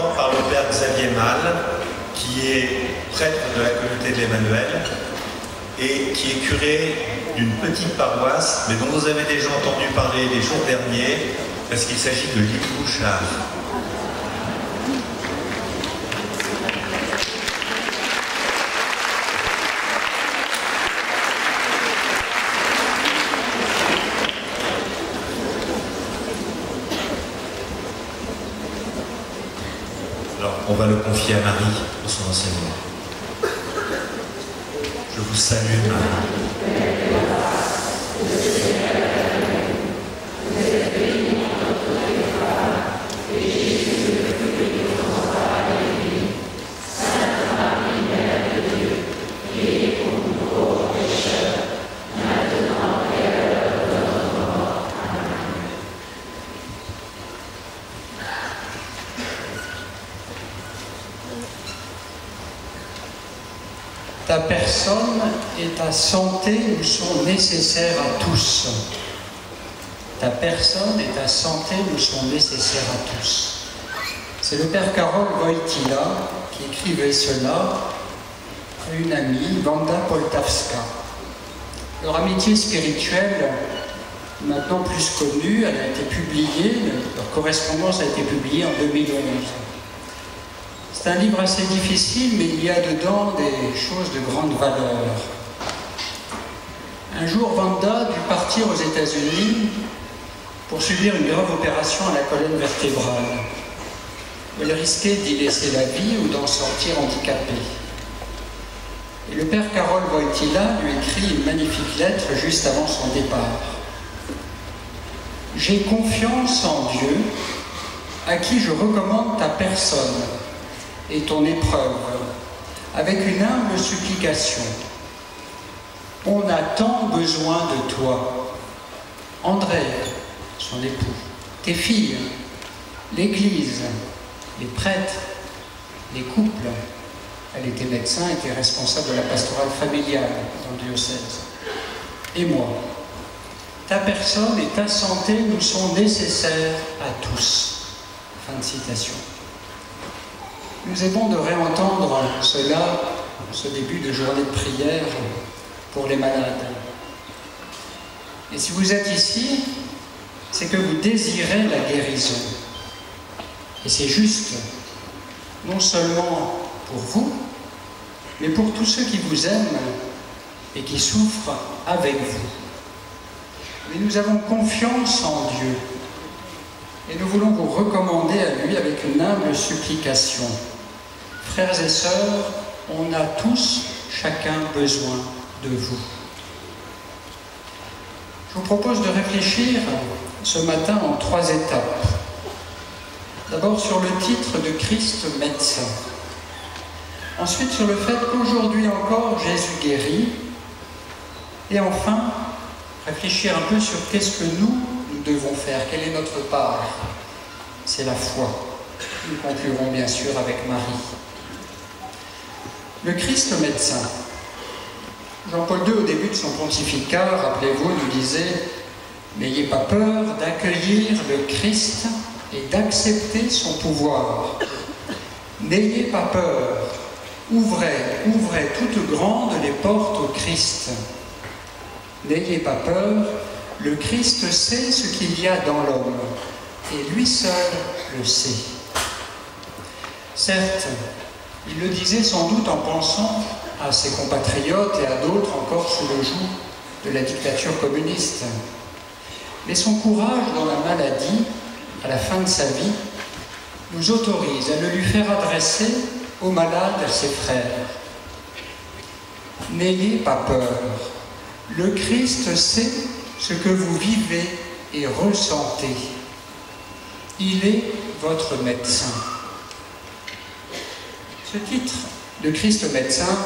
maintenant par le père Xavier Mal, qui est prêtre de la communauté de l'Emmanuel et qui est curé d'une petite paroisse, mais dont vous avez déjà entendu parler les jours derniers, parce qu'il s'agit de l'île Bouchard. Alors, on va le confier à Marie pour son enseignement. Je vous salue, Marie. Ta personne et ta santé nous sont nécessaires à tous. Ta personne et ta santé nous sont nécessaires à tous. C'est le père Karol Wojtyła qui écrivait cela à une amie, Wanda Poltawska. Leur amitié spirituelle, maintenant plus connue, elle a été publiée, leur correspondance a été publiée en 2011. C'est un livre assez difficile, mais il y a dedans des choses de grande valeur. Un jour, Wanda dut partir aux États-Unis pour subir une grave opération à la colonne vertébrale. Elle risquait d'y laisser la vie ou d'en sortir handicapée. Et le père Karol Wojtyła lui écrit une magnifique lettre juste avant son départ. « J'ai confiance en Dieu, à qui je recommande ta personne et ton épreuve, avec une humble supplication. On a tant besoin de toi. André, son époux, tes filles, l'Église, les prêtres, les couples. Elle était médecin, était responsable de la pastorale familiale dans le diocèse. Et moi. Ta personne et ta santé nous sont nécessaires à tous. » Fin de citation. Nous est bon de réentendre cela, ce début de journée de prière pour les malades. Et si vous êtes ici, c'est que vous désirez la guérison. Et c'est juste, non seulement pour vous, mais pour tous ceux qui vous aiment et qui souffrent avec vous. Mais nous avons confiance en Dieu et nous voulons vous recommander à lui avec une humble supplication. Frères et sœurs, on a tous, chacun, besoin de vous. Je vous propose de réfléchir ce matin en 3 étapes. D'abord sur le titre de Christ médecin. Ensuite sur le fait qu'aujourd'hui encore Jésus guérit. Et enfin, réfléchir un peu sur qu'est-ce que nous devons faire, quelle est notre part. C'est la foi. Nous conclurons bien sûr avec Marie. Le Christ médecin. Jean-Paul II, au début de son pontificat, rappelez-vous, nous disait « N'ayez pas peur d'accueillir le Christ et d'accepter son pouvoir. N'ayez pas peur. Ouvrez toutes grandes les portes au Christ. N'ayez pas peur. Le Christ sait ce qu'il y a dans l'homme, et lui seul le sait. » Certes, il le disait sans doute en pensant à ses compatriotes et à d'autres encore sous le joug de la dictature communiste. Mais son courage dans la maladie, à la fin de sa vie, nous autorise à le lui faire adresser aux malades, ses frères. N'ayez pas peur. Le Christ sait ce que vous vivez et ressentez. Il est votre médecin. Ce titre de Christ médecin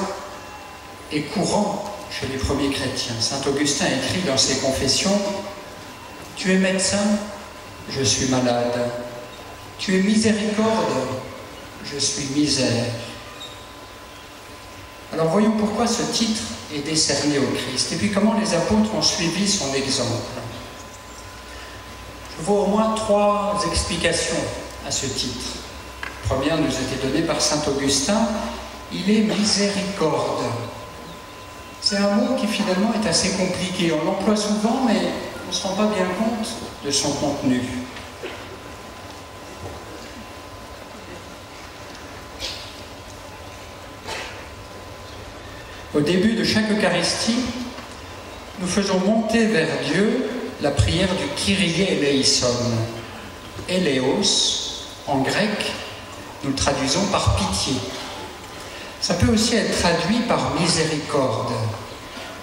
est courant chez les premiers chrétiens. Saint Augustin écrit dans ses Confessions « Tu es médecin, je suis malade. Tu es miséricorde, je suis misère. » Alors voyons pourquoi ce titre est décerné au Christ et puis comment les apôtres ont suivi son exemple. Je vois au moins 3 explications à ce titre. La première nous a été donnée par saint Augustin. Il est miséricorde. C'est un mot qui finalement est assez compliqué. On l'emploie souvent, mais on ne se rend pas bien compte de son contenu. Au début de chaque Eucharistie, nous faisons monter vers Dieu la prière du Kyrie eleison. Eleos, en grec, nous le traduisons par pitié. Ça peut aussi être traduit par miséricorde.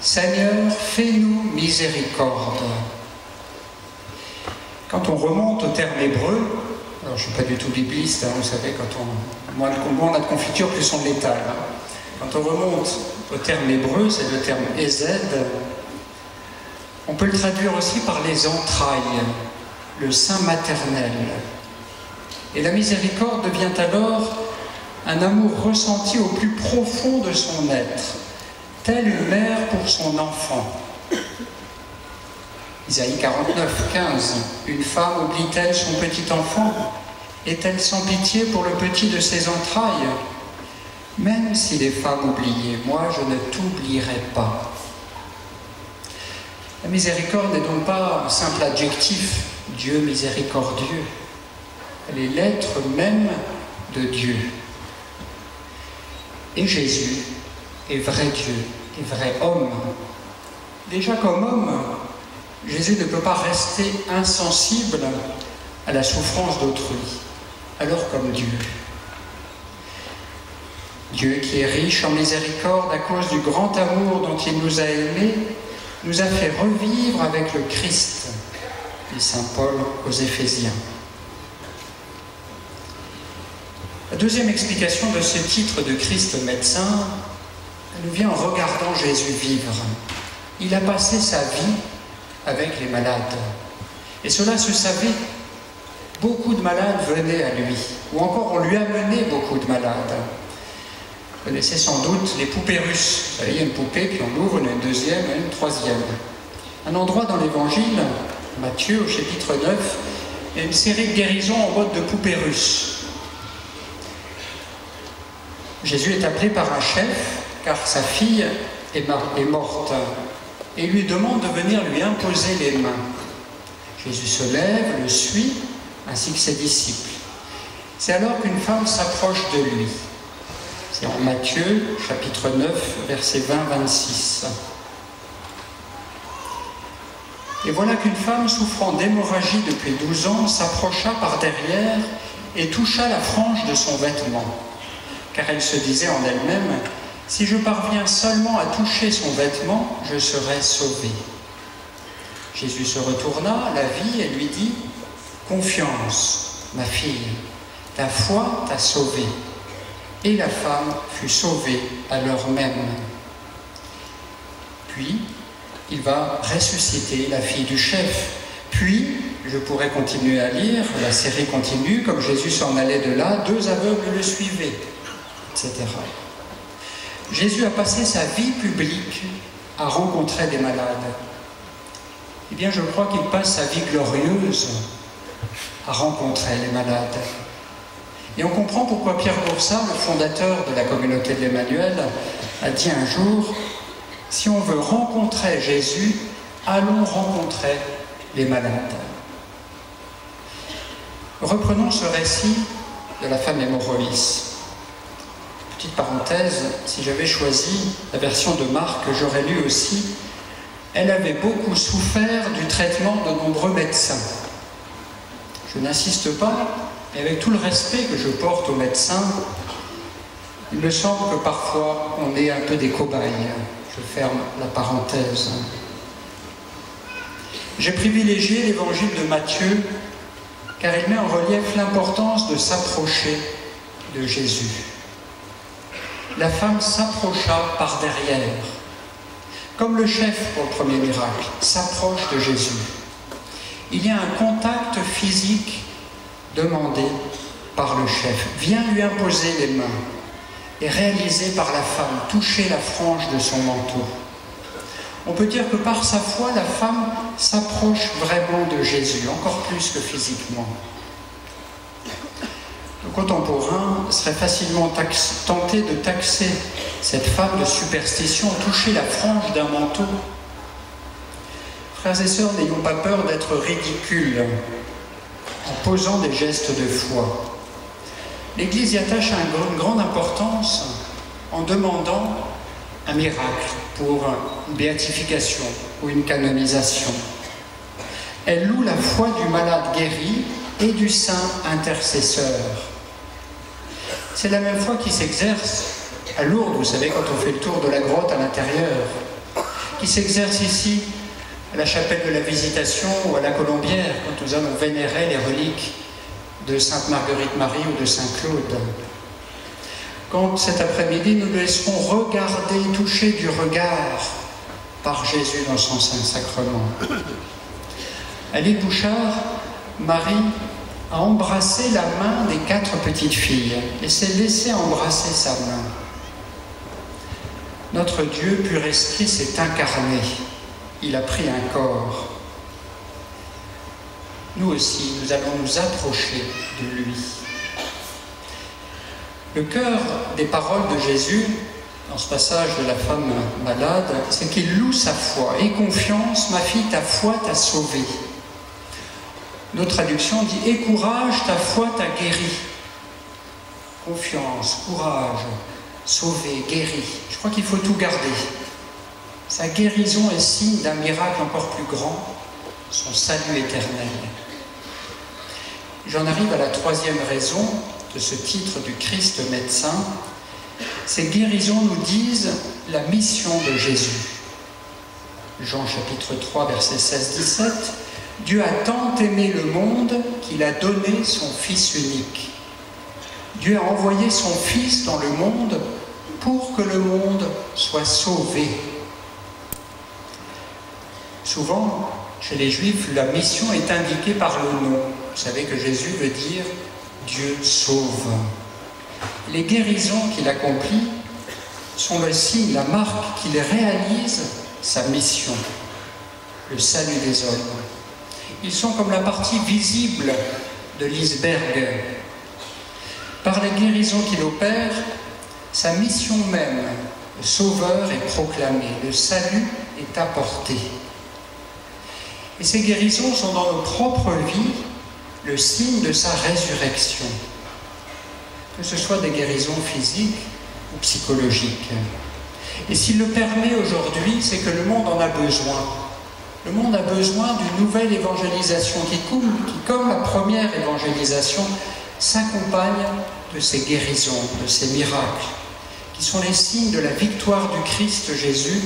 Seigneur, fais-nous miséricorde. Quand on remonte au terme hébreu, alors je ne suis pas du tout bibliste, vous savez, moins on a de confiture, plus on l'étale. Quand on remonte au terme hébreu, c'est le terme Ezed, on peut le traduire aussi par les entrailles, le sein maternel. Et la miséricorde devient alors un amour ressenti au plus profond de son être, telle une mère pour son enfant. Isaïe 49, 15. Une femme oublie-t-elle son petit enfant? Est-elle sans pitié pour le petit de ses entrailles? Même si les femmes oubliaient, moi je ne t'oublierai pas. La miséricorde n'est donc pas un simple adjectif, Dieu miséricordieux. Elle est l'être même de Dieu. Et Jésus est vrai Dieu, est vrai homme. Déjà comme homme, Jésus ne peut pas rester insensible à la souffrance d'autrui, alors comme Dieu. Dieu qui est riche en miséricorde à cause du grand amour dont il nous a aimés, nous a fait revivre avec le Christ, dit saint Paul aux Éphésiens. La deuxième explication de ce titre de Christ médecin, elle nous vient en regardant Jésus vivre. Il a passé sa vie avec les malades. Et cela se savait. Beaucoup de malades venaient à lui. Ou encore, on lui amenait beaucoup de malades. Vous connaissez sans doute les poupées russes. Vous savez, il y a une poupée, puis on l'ouvre, il y en a une deuxième et une troisième. Un endroit dans l'Évangile, Matthieu, au chapitre 9, il y a une série de guérisons en mode de poupées russes. Jésus est appelé par un chef, car sa fille est morte, et lui demande de venir lui imposer les mains. Jésus se lève, le suit, ainsi que ses disciples. C'est alors qu'une femme s'approche de lui. C'est en Matthieu, chapitre 9, versets 20-26. Et voilà qu'une femme souffrant d'hémorragie depuis 12 ans s'approcha par derrière et toucha la frange de son vêtement. Car elle se disait en elle-même, « Si je parviens seulement à toucher son vêtement, je serai sauvée. » Jésus se retourna, la vit et lui dit, « Confiance, ma fille, ta foi t'a sauvée. » Et la femme fut sauvée à l'heure même. Puis, il va ressusciter la fille du chef. Puis, je pourrais continuer à lire, la série continue, comme Jésus s'en allait de là, 2 aveugles le suivaient, etc. Jésus a passé sa vie publique à rencontrer des malades. Eh bien, je crois qu'il passe sa vie glorieuse à rencontrer les malades. Et on comprend pourquoi Pierre Boursard, le fondateur de la communauté de l'Emmanuel, a dit un jour, « Si on veut rencontrer Jésus, allons rencontrer les malades. » Reprenons ce récit de la femme hémorroïs. Petite parenthèse, si j'avais choisi la version de Marc que j'aurais lue aussi, elle avait beaucoup souffert du traitement de nombreux médecins. Je n'insiste pas, mais avec tout le respect que je porte aux médecins, il me semble que parfois on est un peu des cobayes. Je ferme la parenthèse. J'ai privilégié l'évangile de Matthieu car il met en relief l'importance de s'approcher de Jésus. La femme s'approcha par derrière, comme le chef pour le premier miracle, s'approche de Jésus. Il y a un contact physique demandé par le chef. Vient lui imposer les mains et réalisé par la femme, toucher la frange de son manteau. On peut dire que par sa foi, la femme s'approche vraiment de Jésus, encore plus que physiquement. Donc contemporains seraient facilement tentés de taxer cette femme de superstition, toucher la frange d'un manteau. Frères et sœurs, n'ayons pas peur d'être ridicules en posant des gestes de foi. L'Église y attache une grande importance en demandant un miracle pour une béatification ou une canonisation. Elle loue la foi du malade guéri et du saint intercesseur. C'est la même foi qui s'exerce à Lourdes, vous savez, quand on fait le tour de la grotte à l'intérieur, qui s'exerce ici à la chapelle de la Visitation ou à la Colombière, quand nous allons vénérer les reliques de Sainte Marguerite Marie ou de Saint Claude. Quand cet après-midi nous nous laisserons regarder, toucher du regard par Jésus dans son Saint-Sacrement. À l'île Bouchard, Marie a embrassé la main des 4 petites filles et s'est laissée embrasser sa main. Notre Dieu pur esprit s'est incarné, il a pris un corps. Nous aussi, nous allons nous approcher de lui. Le cœur des paroles de Jésus, dans ce passage de la femme malade, c'est qu'il loue sa foi. « Aie confiance, ma fille, ta foi t'a sauvée. » Notre traduction dit « Aie courage, ta foi t'a guéri. » Confiance, courage, sauvé, guéri. Je crois qu'il faut tout garder. Sa guérison est signe d'un miracle encore plus grand, son salut éternel. J'en arrive à la 3e raison de ce titre du Christ médecin. Ces guérisons nous disent la mission de Jésus. Jean chapitre 3, versets 16-17. Dieu a tant aimé le monde qu'il a donné son Fils unique. Dieu a envoyé son Fils dans le monde pour que le monde soit sauvé. Souvent, chez les Juifs, la mission est indiquée par le nom. Vous savez que Jésus veut dire « Dieu sauve ». Les guérisons qu'il accomplit sont le signe, la marque qu'il réalise sa mission, le salut des hommes. Ils sont comme la partie visible de l'iceberg. Par les guérisons qu'il opère, sa mission même, le Sauveur, est proclamée, le salut est apporté. Et ces guérisons sont dans nos propres vies le signe de sa résurrection, que ce soit des guérisons physiques ou psychologiques. Et s'il le permet aujourd'hui, c'est que le monde en a besoin. Le monde a besoin d'une nouvelle évangélisation qui, comme la première évangélisation, s'accompagne de ces guérisons, de ces miracles, qui sont les signes de la victoire du Christ Jésus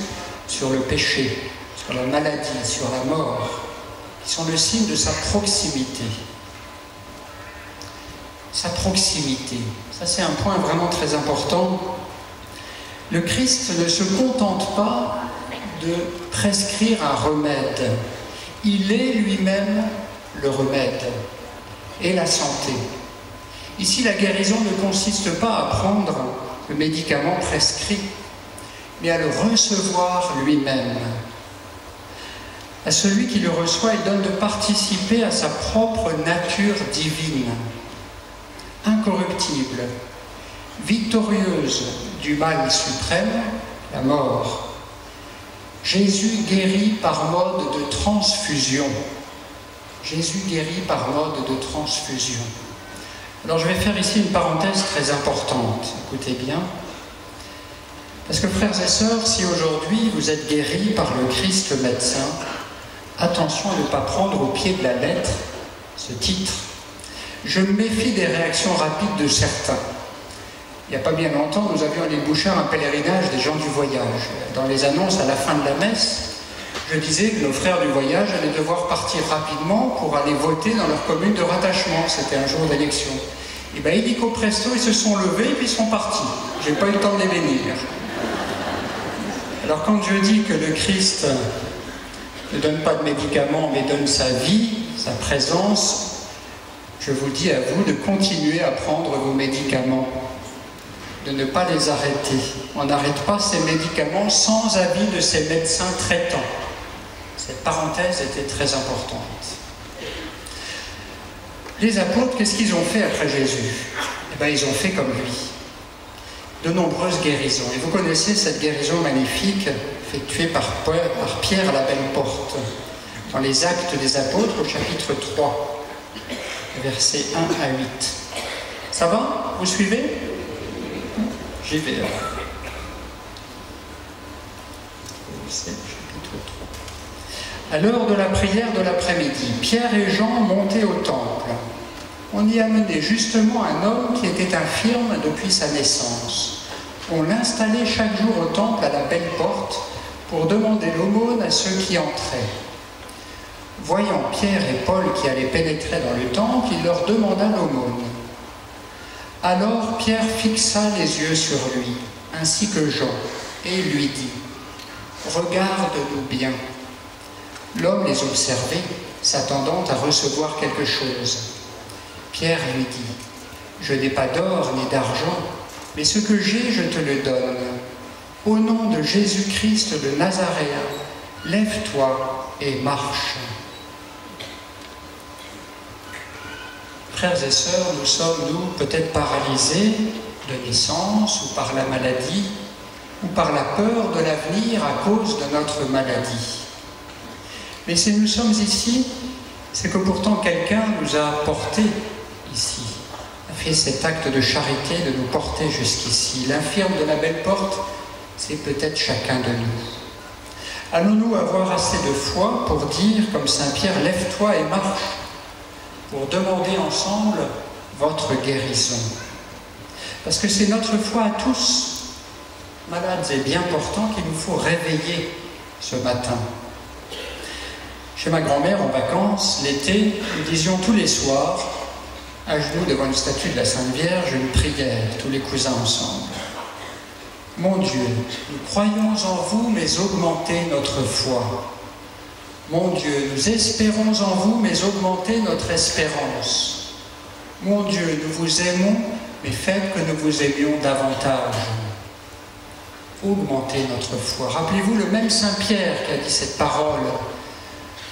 sur le péché, sur la maladie, sur la mort, qui sont le signe de sa proximité. Sa proximité, ça c'est un point vraiment très important. Le Christ ne se contente pas de prescrire un remède. Il est lui-même le remède et la santé. Ici, la guérison ne consiste pas à prendre le médicament prescrit, mais à le recevoir lui-même. À celui qui le reçoit, il donne de participer à sa propre nature divine, incorruptible, victorieuse du mal suprême, la mort. Jésus guérit par mode de transfusion. Jésus guérit par mode de transfusion. Alors je vais faire ici une parenthèse très importante, écoutez bien. Parce que frères et sœurs, si aujourd'hui vous êtes guéris par le Christ médecin, attention à ne pas prendre au pied de la lettre ce titre. Je me méfie des réactions rapides de certains. Il n'y a pas bien longtemps, nous avions à l'île Bouchard un pèlerinage des gens du voyage. Dans les annonces à la fin de la messe, je disais que nos frères du voyage allaient devoir partir rapidement pour aller voter dans leur commune de rattachement. C'était un jour d'élection. Et bien, illico presto, ils se sont levés et puis ils sont partis. Je n'ai pas eu le temps de les bénir. Alors quand je dis que le Christ ne donne pas de médicaments, mais donne sa vie, sa présence, je vous dis à vous de continuer à prendre vos médicaments, de ne pas les arrêter. On n'arrête pas ces médicaments sans avis de ces médecins traitants. Cette parenthèse était très importante. Les apôtres, qu'est-ce qu'ils ont fait après Jésus? eh bien, ils ont fait comme lui. De nombreuses guérisons. Et vous connaissez cette guérison magnifique effectuée par Pierre à la Belle Porte, dans les Actes des Apôtres au chapitre 3, versets 1 à 8. Ça va? Vous suivez? J'y vais. C'est le chapitre 3. À l'heure de la prière de l'après-midi, Pierre et Jean montaient au temple. On y amenait justement un homme qui était infirme depuis sa naissance. On l'installait chaque jour au temple à la Belle Porte pour demander l'aumône à ceux qui entraient. Voyant Pierre et Paul qui allaient pénétrer dans le temple, il leur demanda l'aumône. Alors Pierre fixa les yeux sur lui, ainsi que Jean, et lui dit « Regarde-nous bien ». L'homme les observait, s'attendant à recevoir quelque chose. Pierre lui dit « Je n'ai pas d'or ni d'argent, mais ce que j'ai, je te le donne. Au nom de Jésus-Christ de Nazaréen, lève-toi et marche. » Frères et sœurs, nous sommes, nous, peut-être paralysés de naissance ou par la maladie ou par la peur de l'avenir à cause de notre maladie. Mais si nous sommes ici, c'est que pourtant quelqu'un nous a portés ici, a fait cet acte de charité de nous porter jusqu'ici. L'infirme de la Belle Porte, c'est peut-être chacun de nous. Allons-nous avoir assez de foi pour dire, comme Saint Pierre, lève-toi et marche, pour demander ensemble votre guérison? Parce que c'est notre foi à tous, malades et bien portants, qu'il nous faut réveiller ce matin. Chez ma grand-mère, en vacances, l'été, nous disions tous les soirs, à genoux devant une statue de la Sainte Vierge, une prière, tous les cousins ensemble. Mon Dieu, nous croyons en vous, mais augmentez notre foi. Mon Dieu, nous espérons en vous, mais augmentez notre espérance. Mon Dieu, nous vous aimons, mais faites que nous vous aimions davantage. Augmentez notre foi. Rappelez-vous le même Saint Pierre qui a dit cette parole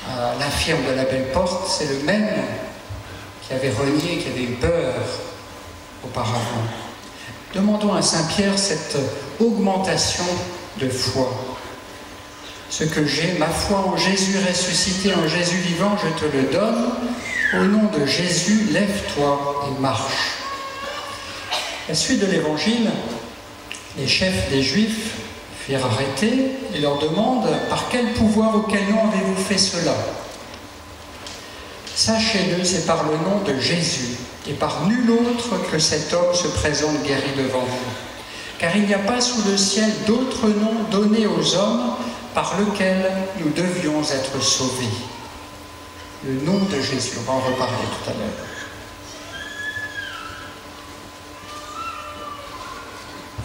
à l'infirme de la Belle Porte, c'est le même qui avait renié, qui avait eu peur auparavant. Demandons à Saint Pierre cette augmentation de foi. Ce que j'ai, ma foi en Jésus ressuscité, en Jésus vivant, je te le donne. Au nom de Jésus, lève-toi et marche. À la suite de l'Évangile, les chefs des Juifs firent arrêter et leur demandent « Par quel pouvoir ou quel nom avez-vous fait cela ?» Sachez-le, c'est par le nom de Jésus et par nul autre que cet homme se présente guéri devant vous. Car il n'y a pas sous le ciel d'autre nom donné aux hommes par lequel nous devions être sauvés. Le nom de Jésus, on va en reparler tout à l'heure.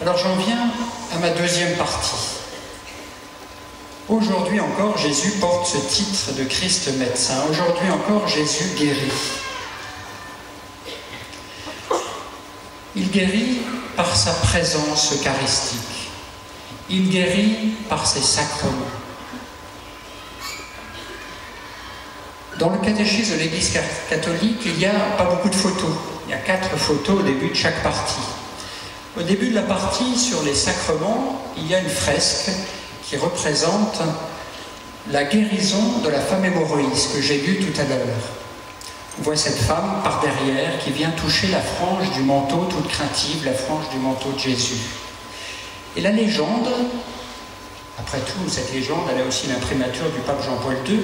Alors j'en viens à ma deuxième partie. Aujourd'hui encore, Jésus porte ce titre de Christ médecin. Aujourd'hui encore, Jésus guérit. Il guérit par sa présence eucharistique. Il guérit par ses sacrements. Dans le catéchisme de l'Église catholique, il n'y a pas beaucoup de photos. Il y a 4 photos au début de chaque partie. Au début de la partie sur les sacrements, il y a une fresque qui représente la guérison de la femme hémorroïde que j'ai vue tout à l'heure. On voit cette femme par derrière qui vient toucher la frange du manteau toute craintive, la frange du manteau de Jésus. Et la légende, après tout, cette légende, elle a aussi l'imprimature du pape Jean-Paul II,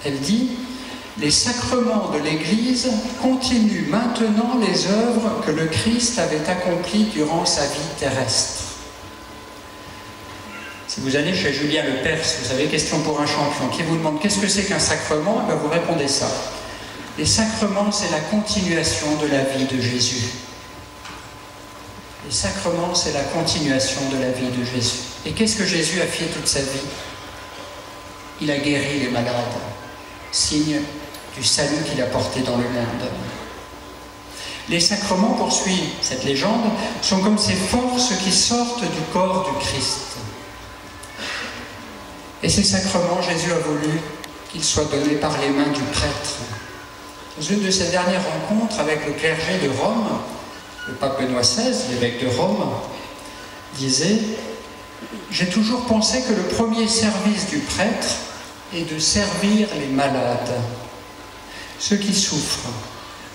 elle dit « Les sacrements de l'Église continuent maintenant les œuvres que le Christ avait accomplies durant sa vie terrestre. » Si vous allez chez Julien Lepers, vous savez, question pour un champion, qui vous demande qu'est-ce que c'est qu'un sacrement, ben vous répondez ça. Les sacrements, c'est la continuation de la vie de Jésus. Les sacrements, c'est la continuation de la vie de Jésus. Et qu'est-ce que Jésus a fait toute sa vie? Il a guéri les malades, signe du salut qu'il a porté dans le monde. Les sacrements, poursuit cette légende, sont comme ces forces qui sortent du corps du Christ. Et ces sacrements, Jésus a voulu qu'ils soient donnés par les mains du prêtre. Dans une de ses dernières rencontres avec le clergé de Rome, Le pape Benoît XVI, l'évêque de Rome, disait « J'ai toujours pensé que le premier service du prêtre est de servir les malades, ceux qui souffrent,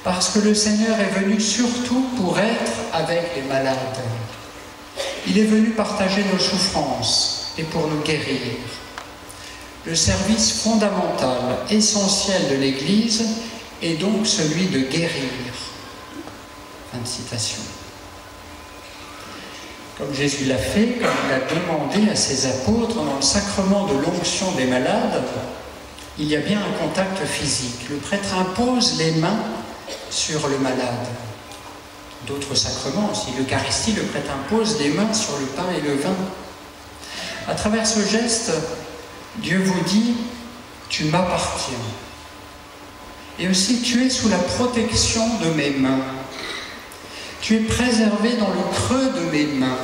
parce que le Seigneur est venu surtout pour être avec les malades. Il est venu partager nos souffrances et pour nous guérir. Le service fondamental, essentiel de l'Église est donc celui de guérir. » Fin de citation. Comme Jésus l'a fait, comme il a demandé à ses apôtres dans le sacrement de l'onction des malades, il y a bien un contact physique. Le prêtre impose les mains sur le malade. D'autres sacrements aussi, l'Eucharistie, le prêtre impose les mains sur le pain et le vin. À travers ce geste, Dieu vous dit « Tu m'appartiens ». Et aussi, tu es sous la protection de mes mains. Tu es préservé dans le creux de mes mains.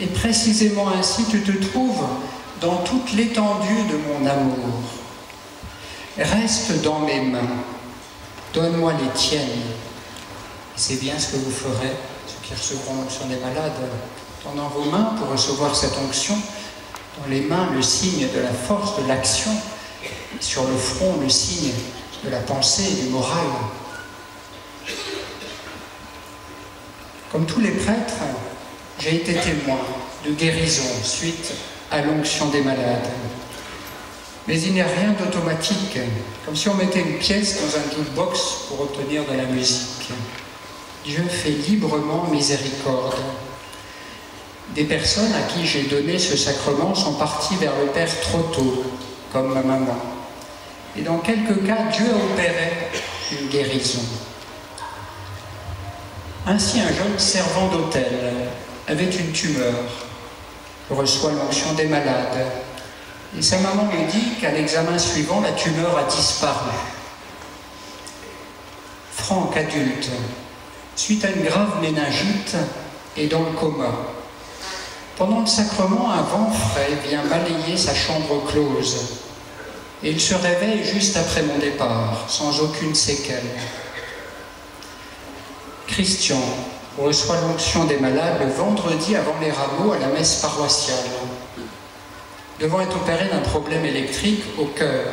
Et précisément ainsi, tu te trouves dans toute l'étendue de mon amour. Reste dans mes mains. Donne-moi les tiennes. Et c'est bien ce que vous ferez, ceux qui recevront l'onction des malades, tendant vos mains pour recevoir cette onction. Dans les mains, le signe de la force, de l'action. Sur le front, le signe de la pensée et du moral. Comme tous les prêtres, j'ai été témoin de guérison suite à l'onction des malades. Mais il n'y a rien d'automatique, comme si on mettait une pièce dans un jukebox pour obtenir de la musique. Dieu fait librement miséricorde. Des personnes à qui j'ai donné ce sacrement sont parties vers le Père trop tôt, comme ma maman. Et dans quelques cas, Dieu a opéré une guérison. Ainsi, un jeune servant d'hôtel avait une tumeur. Il reçoit l'onction des malades. Et sa maman lui dit qu'à l'examen suivant, la tumeur a disparu. Franck, adulte, suite à une grave méningite, est dans le coma. Pendant le sacrement, un vent frais vient balayer sa chambre close. Et il se réveille juste après mon départ, sans aucune séquelle. Christian reçoit l'onction des malades le vendredi avant les rameaux à la messe paroissiale. Devant être opéré d'un problème électrique au cœur,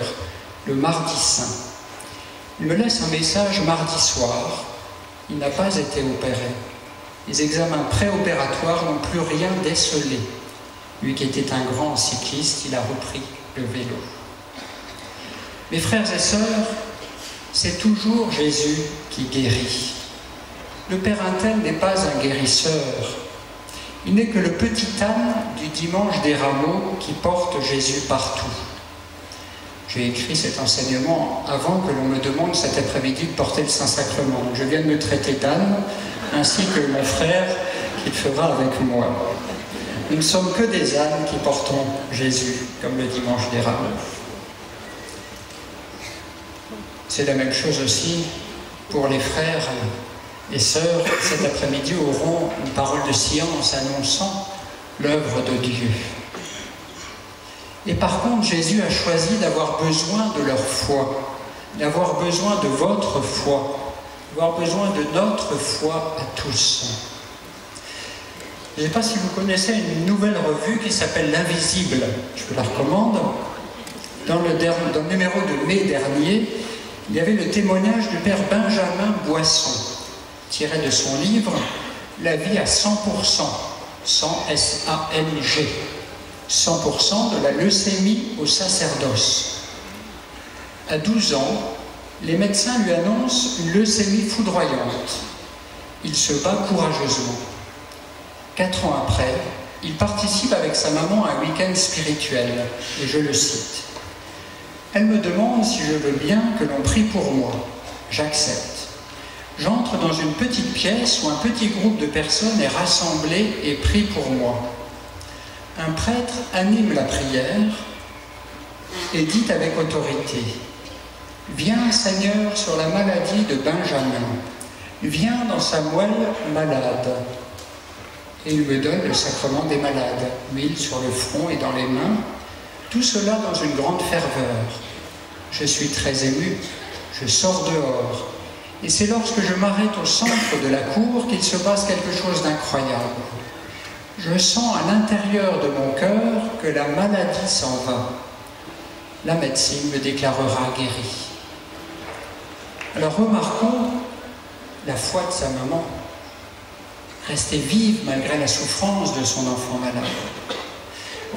le mardi saint. Il me laisse un message mardi soir. Il n'a pas été opéré. Les examens préopératoires n'ont plus rien décelé. Lui qui était un grand cycliste, il a repris le vélo. Mes frères et sœurs, c'est toujours Jésus qui guérit. Le Père Intel n'est pas un guérisseur. Il n'est que le petit âne du dimanche des rameaux qui porte Jésus partout. J'ai écrit cet enseignement avant que l'on me demande cet après-midi de porter le Saint-Sacrement. Je viens de me traiter d'âne, ainsi que mon frère qui le fera avec moi. Nous ne sommes que des ânes qui portons Jésus, comme le dimanche des rameaux. C'est la même chose aussi pour les frères et sœurs. Cet après-midi auront une parole de science annonçant l'œuvre de Dieu. Et par contre, Jésus a choisi d'avoir besoin de leur foi, d'avoir besoin de votre foi, d'avoir besoin de notre foi à tous. Je ne sais pas si vous connaissez une nouvelle revue qui s'appelle L'Invisible. Je vous la recommande. Dans le numéro de mai dernier, il y avait le témoignage du père Benjamin Boisson, tiré de son livre « La vie à 100%, sans S-A-N-G ». 100% de la leucémie au sacerdoce. À 12 ans, les médecins lui annoncent une leucémie foudroyante. Il se bat courageusement. 4 ans après, il participe avec sa maman à un week-end spirituel, et je le cite. Elle me demande si je veux bien que l'on prie pour moi. J'accepte. J'entre dans une petite pièce où un petit groupe de personnes est rassemblé et prie pour moi. Un prêtre anime la prière et dit avec autorité « Viens, Seigneur, sur la maladie de Benjamin. Viens dans sa moelle malade. » Et il me donne le sacrement des malades, huile sur le front et dans les mains, tout cela dans une grande ferveur. Je suis très ému, je sors dehors Et c'est lorsque je m'arrête au centre de la cour qu'il se passe quelque chose d'incroyable. Je sens à l'intérieur de mon cœur que la maladie s'en va. La médecine me déclarera guéri. Alors remarquons la foi de sa maman, restée vive malgré la souffrance de son enfant malade.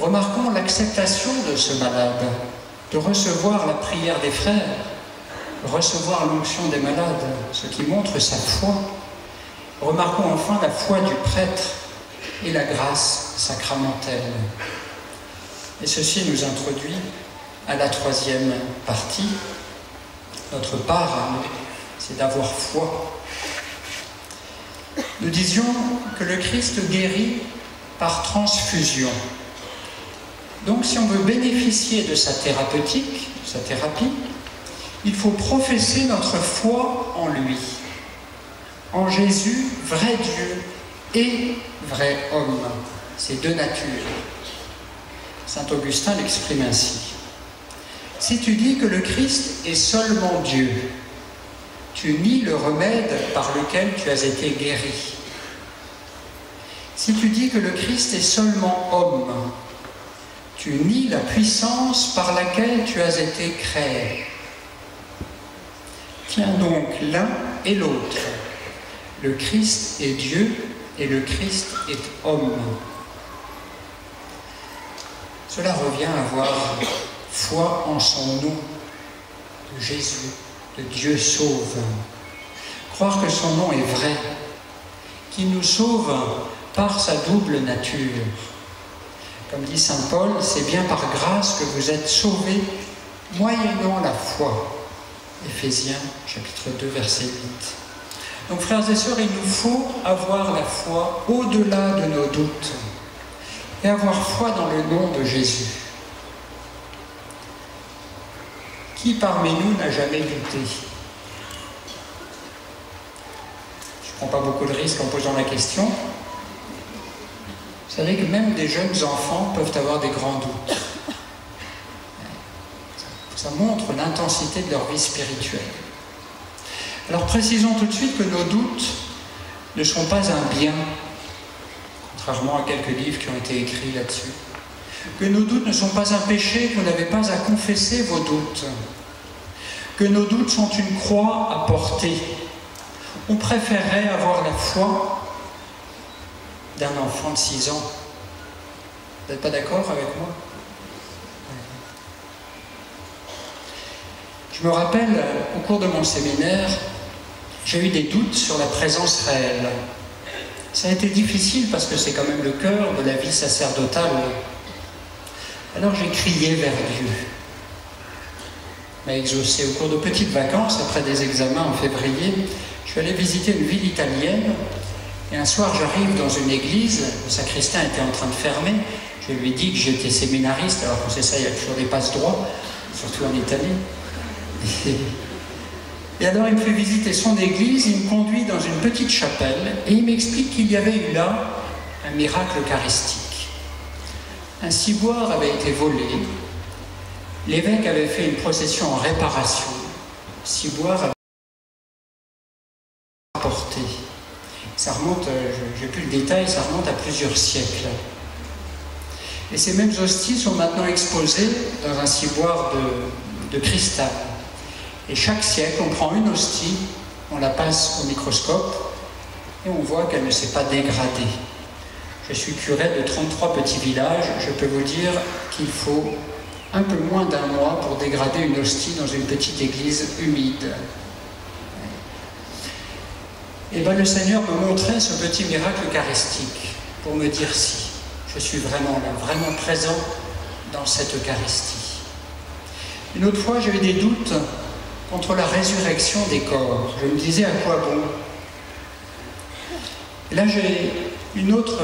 Remarquons l'acceptation de ce malade, de recevoir la prière des frères, recevoir l'onction des malades, ce qui montre sa foi. Remarquons enfin la foi du prêtre et la grâce sacramentelle. Et ceci nous introduit à la troisième partie. Notre part à nous, c'est d'avoir foi. Nous disions que le Christ guérit par transfusion. Donc si on veut bénéficier de sa thérapeutique, sa thérapie, il faut professer notre foi en lui, en Jésus, vrai Dieu et vrai homme, ces deux natures. Saint Augustin l'exprime ainsi. Si tu dis que le Christ est seulement Dieu, tu nies le remède par lequel tu as été guéri. Si tu dis que le Christ est seulement homme, tu nies la puissance par laquelle tu as été créé. Tiens donc l'un et l'autre. Le Christ est Dieu et le Christ est homme. Cela revient à avoir foi en son nom, de Jésus, de Dieu sauve. Croire que son nom est vrai, qu'il nous sauve par sa double nature. Comme dit saint Paul, c'est bien par grâce que vous êtes sauvés, moyennant la foi. Éphésiens, chapitre 2, verset 8. Donc, frères et sœurs, il nous faut avoir la foi au-delà de nos doutes et avoir foi dans le nom de Jésus. Qui parmi nous n'a jamais douté? Je ne prends pas beaucoup de risques en posant la question. Vous savez que même des jeunes enfants peuvent avoir des grands doutes. Ça montre l'intensité de leur vie spirituelle. Alors précisons tout de suite que nos doutes ne sont pas un bien, contrairement à quelques livres qui ont été écrits là-dessus. Que nos doutes ne sont pas un péché, que vous n'avez pas à confesser vos doutes. Que nos doutes sont une croix à porter. On préférerait avoir la foi d'un enfant de 6 ans. Vous n'êtes pas d'accord avec moi? Je me rappelle, au cours de mon séminaire, j'ai eu des doutes sur la présence réelle. Ça a été difficile parce que c'est quand même le cœur de la vie sacerdotale. Alors j'ai crié vers Dieu. Il m'a exaucé. Au cours de petites vacances, après des examens en février, je suis allé visiter une ville italienne. Et un soir, j'arrive dans une église, le sacristain était en train de fermer. Je lui ai dit que j'étais séminariste, alors qu'on sait ça, il y a toujours des passe-droits, surtout en Italie. Et alors il me fait visiter son église, il me conduit dans une petite chapelle et il m'explique qu'il y avait eu là un miracle eucharistique. Un ciboire avait été volé, l'évêque avait fait une procession en réparation, le ciboire avait été apporté. Ça remonte, j'ai plus le détail, ça remonte à plusieurs siècles. Et ces mêmes hosties sont maintenant exposées dans un ciboire de cristal. Et chaque siècle, on prend une hostie, on la passe au microscope et on voit qu'elle ne s'est pas dégradée. Je suis curé de 33 petits villages, je peux vous dire qu'il faut un peu moins d'un mois pour dégrader une hostie dans une petite église humide. Et bien le Seigneur me montrait ce petit miracle eucharistique pour me dire si je suis vraiment là, vraiment présent dans cette Eucharistie. Une autre fois, j'ai eu des doutes contre la résurrection des corps. Je me disais à quoi bon? Et là, j'ai une autre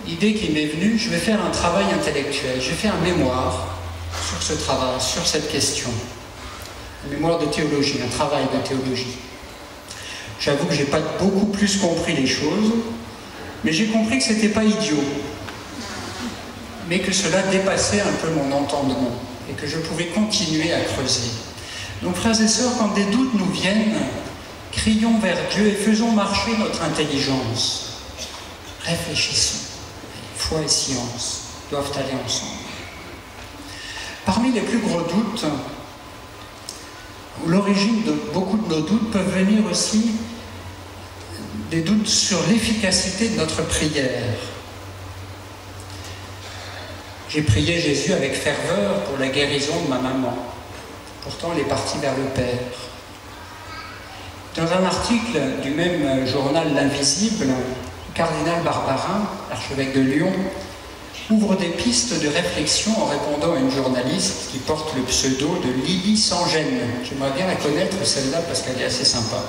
idée qui m'est venue. Je vais faire un travail intellectuel. Je vais faire un mémoire sur ce travail, sur cette question. Un mémoire de théologie, un travail de théologie. J'avoue que je n'ai pas beaucoup plus compris les choses, mais j'ai compris que ce n'était pas idiot, mais que cela dépassait un peu mon entendement et que je pouvais continuer à creuser. Donc, frères et sœurs, quand des doutes nous viennent, crions vers Dieu et faisons marcher notre intelligence. Réfléchissons. Foi et science doivent aller ensemble. Parmi les plus gros doutes, l'origine de beaucoup de nos doutes peuvent venir aussi des doutes sur l'efficacité de notre prière. J'ai prié Jésus avec ferveur pour la guérison de ma maman. Pourtant, elle est partie vers le Père. Dans un article du même journal L'Invisible, le cardinal Barbarin, l'archevêque de Lyon, ouvre des pistes de réflexion en répondant à une journaliste qui porte le pseudo de Lily sans gêne. J'aimerais bien la connaître, celle-là, parce qu'elle est assez sympa.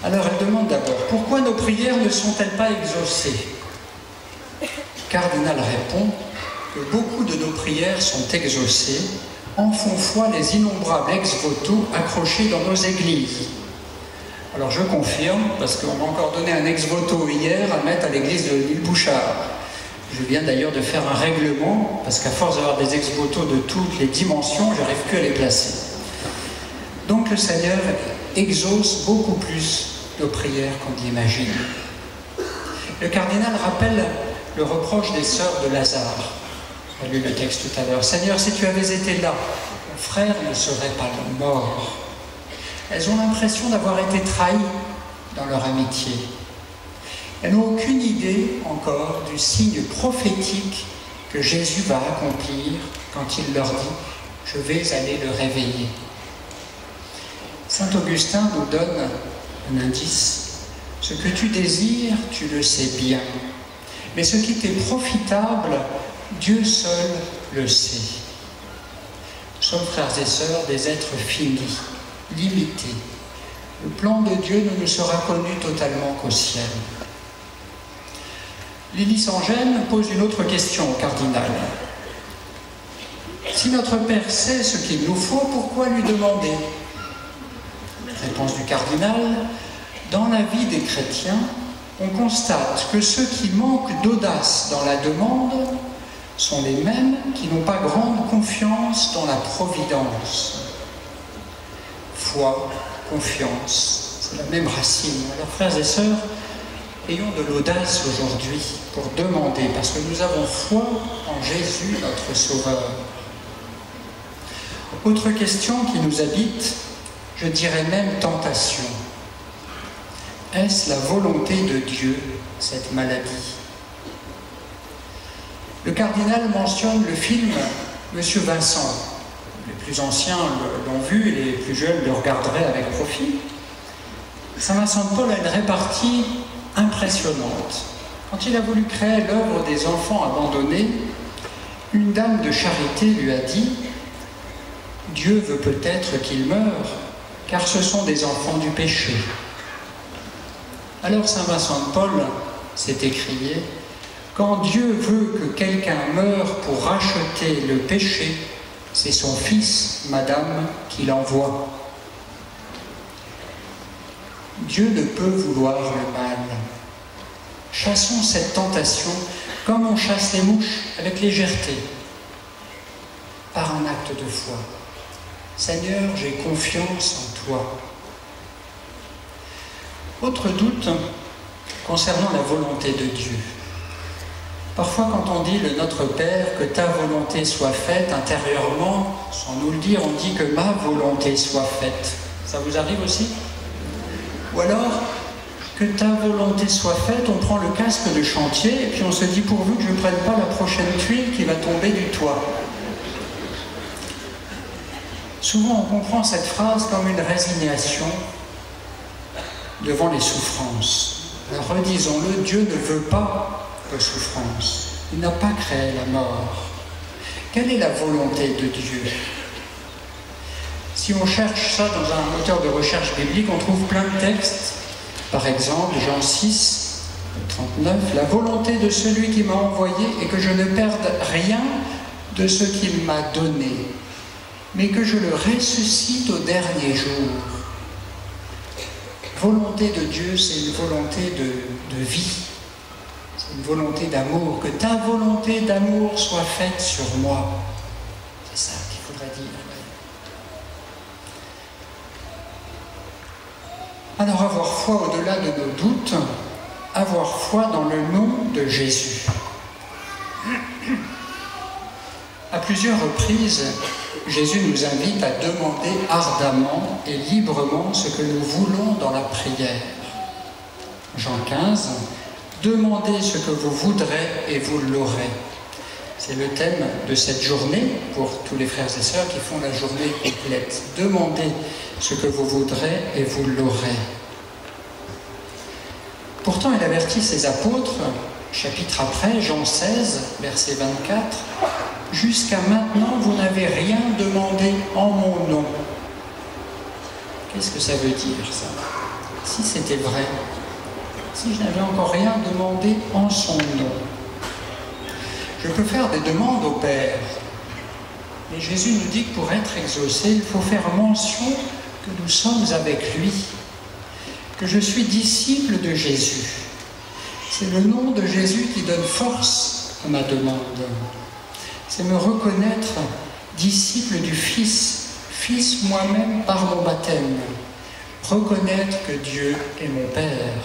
Alors elle demande d'abord, pourquoi nos prières ne sont-elles pas exaucées? Le cardinal répond que beaucoup de nos prières sont exaucées, en font foi les innombrables ex-voto accrochés dans nos églises. Alors je confirme, parce qu'on m'a encore donné un ex-voto hier à mettre à l'église de l'île Bouchard. Je viens d'ailleurs de faire un règlement, parce qu'à force d'avoir des ex-voto de toutes les dimensions, je n'arrive plus à les placer. Donc le Seigneur exauce beaucoup plus nos prières qu'on l'imagine. Le cardinal rappelle le reproche des sœurs de Lazare. On a lu le texte tout à l'heure. Seigneur, si tu avais été là, mon frère ne serait pas mort. Elles ont l'impression d'avoir été trahies dans leur amitié. Elles n'ont aucune idée encore du signe prophétique que Jésus va accomplir quand il leur dit « Je vais aller le réveiller ». Saint Augustin nous donne un indice. Ce que tu désires, tu le sais bien. Mais ce qui t'est profitable, Dieu seul le sait. Nous sommes, frères et sœurs, des êtres finis, limités. Le plan de Dieu ne nous sera connu totalement qu'au ciel. Lily sans gêne pose une autre question au cardinal. Si notre Père sait ce qu'il nous faut, pourquoi lui demander? Réponse du cardinal, dans la vie des chrétiens, on constate que ceux qui manquent d'audace dans la demande sont les mêmes qui n'ont pas grande confiance dans la providence. Foi, confiance, c'est la même racine. Alors frères et sœurs, ayons de l'audace aujourd'hui pour demander, parce que nous avons foi en Jésus, notre Sauveur. Autre question qui nous habite, je dirais même tentation. Est-ce la volonté de Dieu, cette maladie? Le cardinal mentionne le film Monsieur Vincent. Les plus anciens l'ont vu et les plus jeunes le regarderaient avec profit. Saint Vincent de Paul a une répartie impressionnante. Quand il a voulu créer l'œuvre des enfants abandonnés, une dame de charité lui a dit « Dieu veut peut-être qu'ils meurent, car ce sont des enfants du péché. » Alors Saint Vincent de Paul s'est écrié « Quand Dieu veut que quelqu'un meure pour racheter le péché, c'est son Fils, Madame, qui l'envoie. » Dieu ne peut vouloir le mal. Chassons cette tentation comme on chasse les mouches, avec légèreté, par un acte de foi. Seigneur, j'ai confiance en toi. Autre doute concernant la volonté de Dieu. Parfois, quand on dit le Notre Père, que ta volonté soit faite, intérieurement, sans nous le dire, on dit que ma volonté soit faite. Ça vous arrive aussi? Ou alors, que ta volonté soit faite, on prend le casque de chantier et puis on se dit pourvu que je ne prenne pas la prochaine tuile qui va tomber du toit. Souvent, on comprend cette phrase comme une résignation devant les souffrances. Alors, redisons-le, Dieu ne veut pas de souffrance. Il n'a pas créé la mort. Quelle est la volonté de Dieu? Si on cherche ça dans un moteur de recherche biblique, on trouve plein de textes. Par exemple, Jean 6, 39, « La volonté de celui qui m'a envoyé est que je ne perde rien de ce qu'il m'a donné, mais que je le ressuscite au dernier jour. » Volonté de Dieu, c'est une volonté de vie. C'est une volonté d'amour. Que ta volonté d'amour soit faite sur moi. C'est ça qu'il faudrait dire. Alors avoir foi au-delà de nos doutes, avoir foi dans le nom de Jésus. À plusieurs reprises, Jésus nous invite à demander ardemment et librement ce que nous voulons dans la prière. Jean 15, « Demandez ce que vous voudrez et vous l'aurez ». C'est le thème de cette journée pour tous les frères et sœurs qui font la journée complète. Demandez ce que vous voudrez et vous l'aurez. Pourtant, il avertit ses apôtres, chapitre après, Jean 16, verset 24, « Jusqu'à maintenant, vous n'avez rien demandé en mon nom. » Qu'est-ce que ça veut dire, ça? Si c'était vrai, si je n'avais encore rien demandé en son nom. Je peux faire des demandes au Père, mais Jésus nous dit que pour être exaucé, il faut faire mention que nous sommes avec lui, que je suis disciple de Jésus. C'est le nom de Jésus qui donne force à ma demande. C'est me reconnaître disciple du Fils, Fils moi-même par mon baptême. Reconnaître que Dieu est mon Père,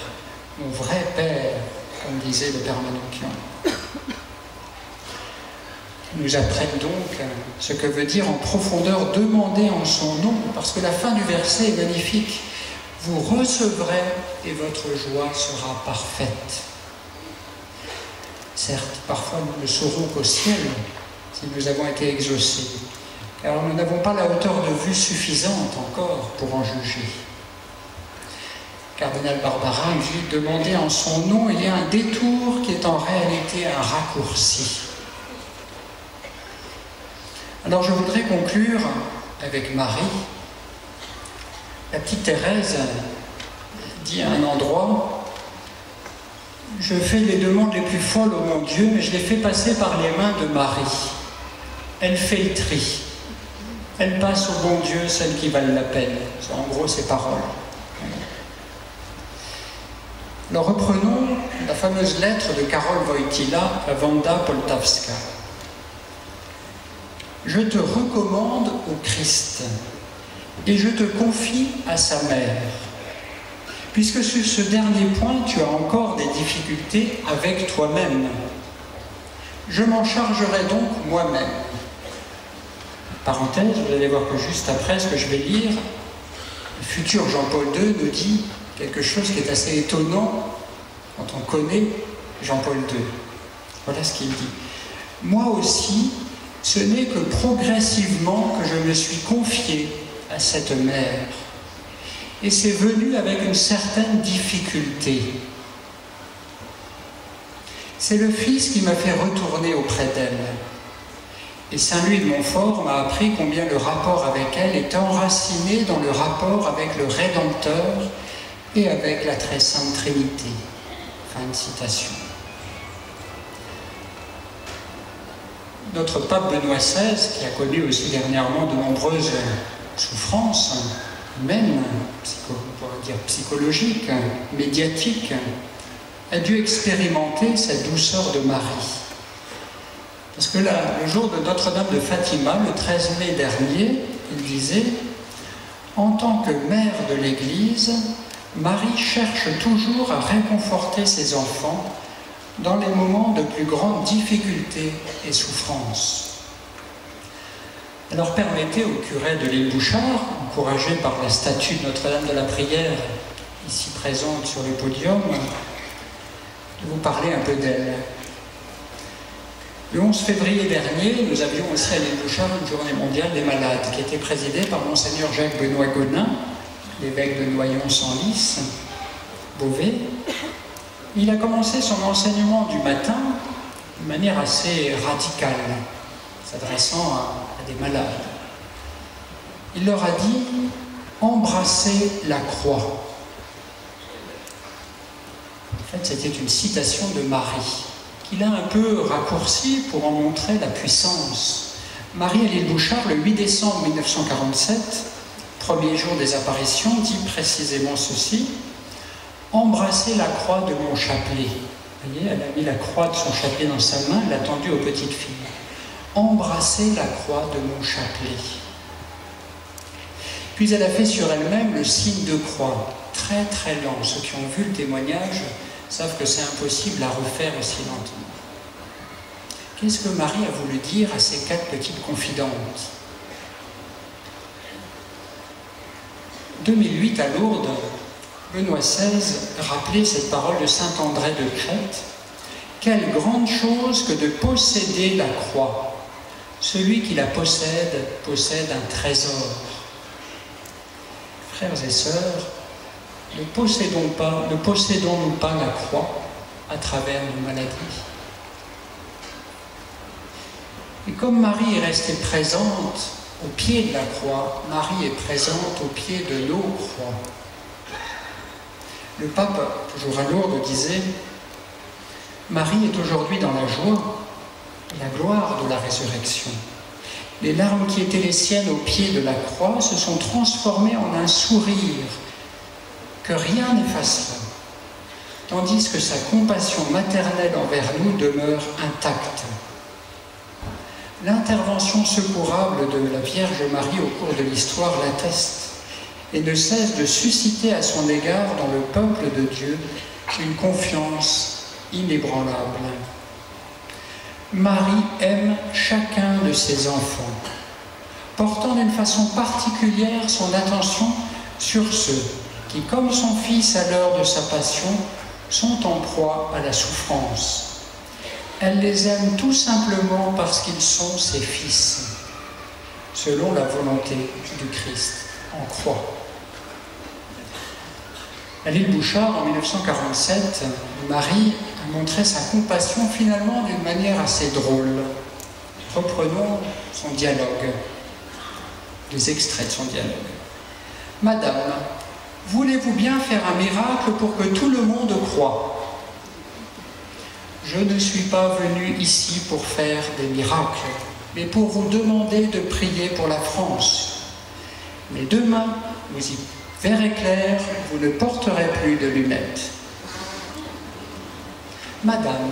mon vrai Père, comme disait le Père Manoukian. Nous apprennent donc ce que veut dire en profondeur demander en son nom, parce que la fin du verset est magnifique. Vous recevrez et votre joie sera parfaite. Certes, parfois nous ne saurons qu'au ciel si nous avons été exaucés, car nous n'avons pas la hauteur de vue suffisante encore pour en juger. Cardinal Barbarin dit « Demander en son nom, il y a un détour qui est en réalité un raccourci. » Alors je voudrais conclure avec Marie. La petite Thérèse dit à un endroit « Je fais les demandes les plus folles au mon Dieu, mais je les fais passer par les mains de Marie. Elle fait le tri. Elle passe au bon Dieu celles qui valent la peine. » C'est en gros ses paroles. Alors reprenons la fameuse lettre de Karol Wojtyla à Wanda Poltawska. « Je te recommande au Christ et je te confie à sa mère, puisque sur ce dernier point tu as encore des difficultés avec toi-même. Je m'en chargerai donc moi-même. » Parenthèse, vous allez voir que juste après ce que je vais lire, le futur Jean-Paul II nous dit quelque chose qui est assez étonnant quand on connaît Jean-Paul II. Voilà ce qu'il dit. « Moi aussi, ce n'est que progressivement que je me suis confié à cette mère. Et c'est venu avec une certaine difficulté. C'est le Fils qui m'a fait retourner auprès d'elle. Et Saint-Louis de Montfort m'a appris combien le rapport avec elle est enraciné dans le rapport avec le Rédempteur et avec la très sainte Trinité. » Fin de citation. Notre pape Benoît XVI, qui a connu aussi dernièrement de nombreuses souffrances, même, on pourrait dire psychologiques, médiatiques, a dû expérimenter cette douceur de Marie. Parce que là, le jour de Notre-Dame de Fatima, le 13 mai dernier, il disait « En tant que mère de l'Église, Marie cherche toujours à réconforter ses enfants dans les moments de plus grande difficulté et souffrance. » Alors permettez au curé de l'île Bouchard, encouragé par la statue de Notre-Dame de la Prière, ici présente sur le podium, de vous parler un peu d'elle. Le 11 février dernier, nous avions aussi à l'île Bouchard une journée mondiale des malades qui était présidée par Monseigneur Jacques-Benoît Gonin, l'évêque de Noyon-Senlis, Beauvais. Il a commencé son enseignement du matin de manière assez radicale, s'adressant à des malades. Il leur a dit « Embrassez la croix ». En fait, c'était une citation de Marie, qu'il a un peu raccourci pour en montrer la puissance. Marie à l'île Bouchard, le 8 décembre 1947, premier jour des apparitions, dit précisément ceci: « Embrassez la croix de mon chapelet ». Vous voyez, elle a mis la croix de son chapelet dans sa main, elle l'a tendue aux petites filles. « Embrassez la croix de mon chapelet ». Puis elle a fait sur elle-même le signe de croix. très très lent. Ceux qui ont vu le témoignage savent que c'est impossible à refaire aussi lentement. Qu'est-ce que Marie a voulu dire à ces 4 petites confidentes ? 2008 à Lourdes, Benoît XVI rappelait cette parole de saint André de Crète. Quelle grande chose que de posséder la croix. Celui qui la possède, possède un trésor. Frères et sœurs, ne possédons-nous pas la croix à travers nos maladies? Et comme Marie est restée présente au pied de la croix, Marie est présente au pied de nos croix. Le pape, toujours à Lourdes, disait « Marie est aujourd'hui dans la joie et la gloire de la résurrection. Les larmes qui étaient les siennes au pied de la croix se sont transformées en un sourire que rien n'effacera, tandis que sa compassion maternelle envers nous demeure intacte. » L'intervention secourable de la Vierge Marie au cours de l'histoire l'atteste et ne cesse de susciter à son égard dans le peuple de Dieu une confiance inébranlable. Marie aime chacun de ses enfants, portant d'une façon particulière son attention sur ceux qui, comme son Fils à l'heure de sa passion, sont en proie à la souffrance. Elle les aime tout simplement parce qu'ils sont ses fils, selon la volonté du Christ en croix. À l'île Bouchard, en 1947, Marie a montré sa compassion finalement d'une manière assez drôle. Reprenons son dialogue, des extraits de son dialogue. « Madame, voulez-vous bien faire un miracle pour que tout le monde croie ? Je ne suis pas venue ici pour faire des miracles, mais pour vous demander de prier pour la France. Mais demain, vous y verrez clair, vous ne porterez plus de lunettes. Madame,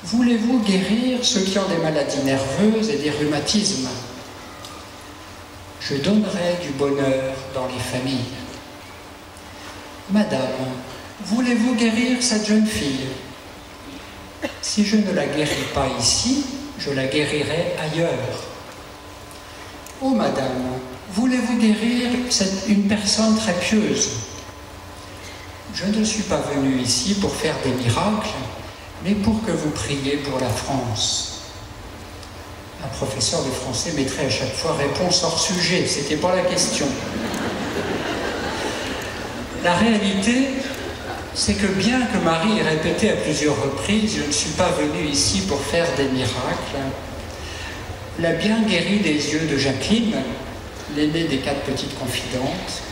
voulez-vous guérir ceux qui ont des maladies nerveuses et des rhumatismes? Je donnerai du bonheur dans les familles. Madame, voulez-vous guérir cette jeune fille? Si je ne la guéris pas ici, je la guérirai ailleurs. Oh madame, voulez-vous guérir une personne très pieuse? Je ne suis pas venue ici pour faire des miracles, mais pour que vous priez pour la France. Un professeur de français mettrait à chaque fois réponse hors sujet, c'était pas la question. La réalité, c'est que bien que Marie ait répété à plusieurs reprises « Je ne suis pas venue ici pour faire des miracles », elle a bien guéri des yeux de Jacqueline, l'aînée des 4 petites confidentes.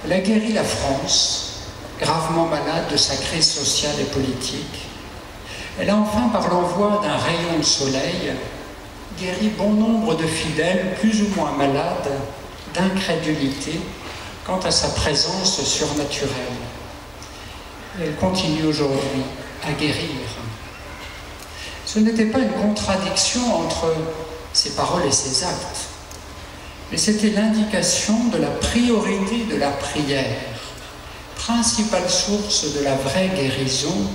Elle a guéri la France, gravement malade de sa crise sociale et politique. Elle a enfin, par l'envoi d'un rayon de soleil, guéri bon nombre de fidèles plus ou moins malades d'incrédulité quant à sa présence surnaturelle. Et elle continue aujourd'hui à guérir. Ce n'était pas une contradiction entre ses paroles et ses actes, mais c'était l'indication de la priorité de la prière, principale source de la vraie guérison,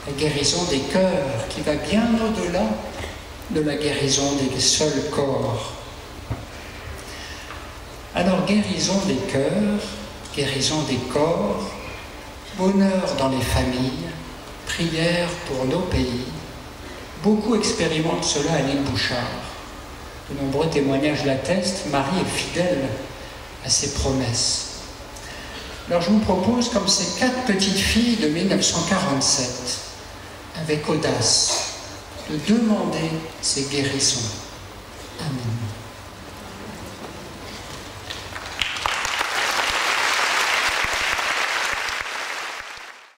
la guérison des cœurs, qui va bien au-delà de la guérison des seuls corps. Alors, guérison des cœurs, guérison des corps, bonheur dans les familles, prière pour nos pays. Beaucoup expérimentent cela à l'île Bouchard. De nombreux témoignages l'attestent, Marie est fidèle à ses promesses. Alors je vous propose, comme ces 4 petites filles de 1947, avec audace, de demander ces guérisons. Amen.